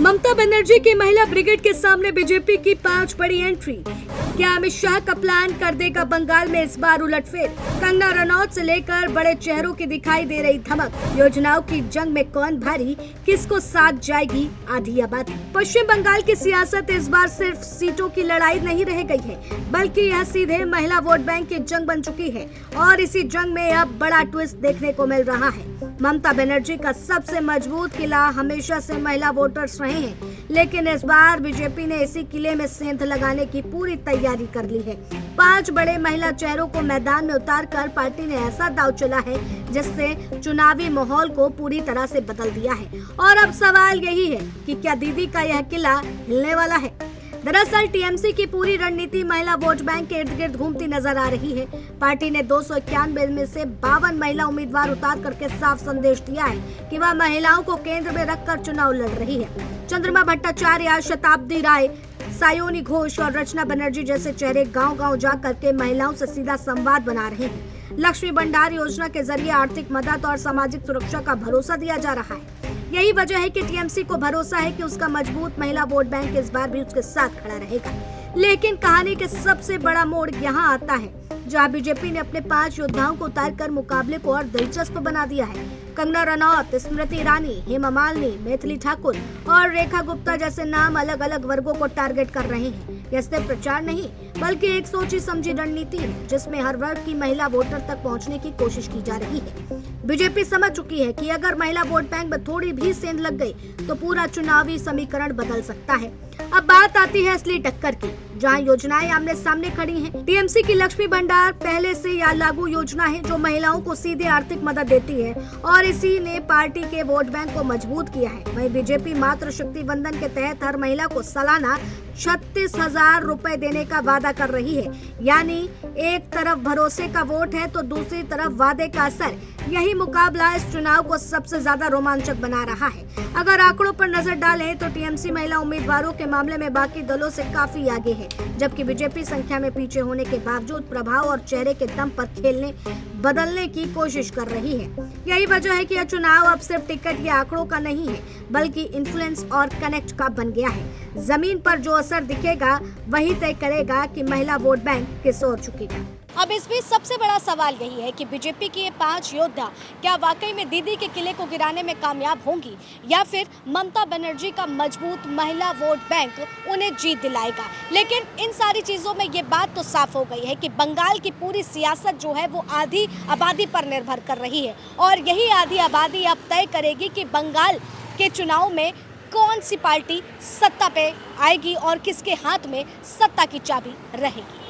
ममता बनर्जी की महिला ब्रिगेड के सामने बीजेपी की 5 बड़ी एंट्री। क्या अमित शाह का प्लान कर देगा बंगाल में इस बार उलटफेर? कंगना रनौत से लेकर बड़े चेहरों की दिखाई दे रही धमक। योजनाओं की जंग में कौन भारी, किसको साथ जाएगी आधी आबादी? पश्चिम बंगाल की सियासत इस बार सिर्फ सीटों की लड़ाई नहीं रह गई है, बल्कि यह सीधे महिला वोट बैंक की जंग बन चुकी है। और इसी जंग में अब बड़ा ट्विस्ट देखने को मिल रहा है। ममता बनर्जी का सबसे मजबूत किला हमेशा से महिला वोटर्स रहे हैं, लेकिन इस बार बीजेपी ने इसी किले में सेंध लगाने की पूरी तैयारी कर ली है। 5 बड़े महिला चेहरों को मैदान में उतारकर पार्टी ने ऐसा दांव चला है जिससे चुनावी माहौल को पूरी तरह से बदल दिया है। और अब सवाल यही है कि क्या दीदी का यह किला हिलने वाला है? दरअसल टीएमसी की पूरी रणनीति महिला वोट बैंक के इर्द गिर्द घूमती नजर आ रही है। पार्टी ने 291 में से 52 महिला उम्मीदवार उतार करके साफ संदेश दिया है कि वह महिलाओं को केंद्र में रखकर चुनाव लड़ रही है। चंद्रमा भट्टाचार्य, शताब्दी राय, सायोनी घोष और रचना बनर्जी जैसे चेहरे गांव-गांव जा करके महिलाओं से सीधा संवाद बना रहे हैं। लक्ष्मी भंडार योजना के जरिए आर्थिक मदद और सामाजिक सुरक्षा का भरोसा दिया जा रहा है। यही वजह है कि टीएमसी को भरोसा है कि उसका मजबूत महिला वोट बैंक इस बार भी उसके साथ खड़ा रहेगा। लेकिन कहानी के सबसे बड़ा मोड़ यहाँ आता है, जहाँ बीजेपी ने अपने 5 योद्धाओं को उतारकर मुकाबले को और दिलचस्प बना दिया है। कंगना रनौत, स्मृति ईरानी, हेमा मालिनी, मैथिली ठाकुर और रेखा गुप्ता जैसे नाम अलग अलग वर्गों को टारगेट कर रहे हैं। यह सिर्फ प्रचार नहीं, बल्कि एक सोची समझी रणनीति है, जिसमें हर वर्ग की महिला वोटर तक पहुंचने की कोशिश की जा रही है। बीजेपी समझ चुकी है कि अगर महिला वोट बैंक में थोड़ी भी सेंध लग गई तो पूरा चुनावी समीकरण बदल सकता है। अब बात आती है असली टक्कर की, जहां योजनाएं आमने सामने खड़ी हैं। टीएमसी की लक्ष्मी भंडार पहले से या लागू योजना है जो महिलाओं को सीधे आर्थिक मदद देती है और इसी ने पार्टी के वोट बैंक को मजबूत किया है। वहीं बीजेपी मातृ शक्ति वंदन के तहत हर महिला को सालाना 36,000 रुपए देने का वादा कर रही है। यानी एक तरफ भरोसे का वोट है तो दूसरी तरफ वादे का असर। यही मुकाबला इस चुनाव को सबसे ज्यादा रोमांचक बना रहा है। अगर आंकड़ों पर नजर डालें तो टीएमसी महिला उम्मीदवारों के मामले में बाकी दलों से काफी आगे है, जबकि बीजेपी संख्या में पीछे होने के बावजूद प्रभाव और चेहरे के दम पर खेलने बदलने की कोशिश कर रही है। यही वजह है कि यह चुनाव अब सिर्फ टिकट या आंकड़ों का नहीं है, बल्कि इन्फ्लुएंस और कनेक्ट का बन गया है। जमीन पर जो असर दिखेगा वही तय करेगा कि महिला वोट बैंक किस ओर झुकेगा। अब इस बीच सबसे बड़ा सवाल यही है कि बीजेपी के ये 5 योद्धा क्या वाकई में दीदी के किले को गिराने में कामयाब होंगी, या फिर ममता बनर्जी का मजबूत महिला वोट बैंक उन्हें जीत दिलाएगा। लेकिन इन सारी चीज़ों में ये बात तो साफ हो गई है कि बंगाल की पूरी सियासत जो है वो आधी आबादी पर निर्भर कर रही है, और यही आधी आबादी अब तय करेगी कि बंगाल के चुनाव में कौन सी पार्टी सत्ता पे आएगी और किसके हाथ में सत्ता की चाबी रहेगी।